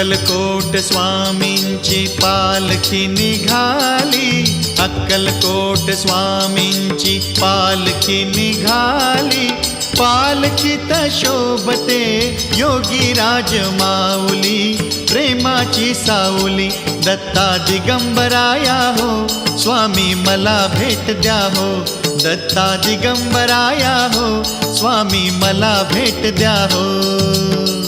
अक्कलकोट स्वामींची पालखी निघाली, अक्कलकोट स्वामींची पालखी निघाली। पालखीत शोभते योगी राज माऊली, प्रेमाची सावली दत्ता दिगंबराया हो, स्वामी मला भेट द्या हो। दत्ता दिगंबराया हो, स्वामी मला भेट द्या हो।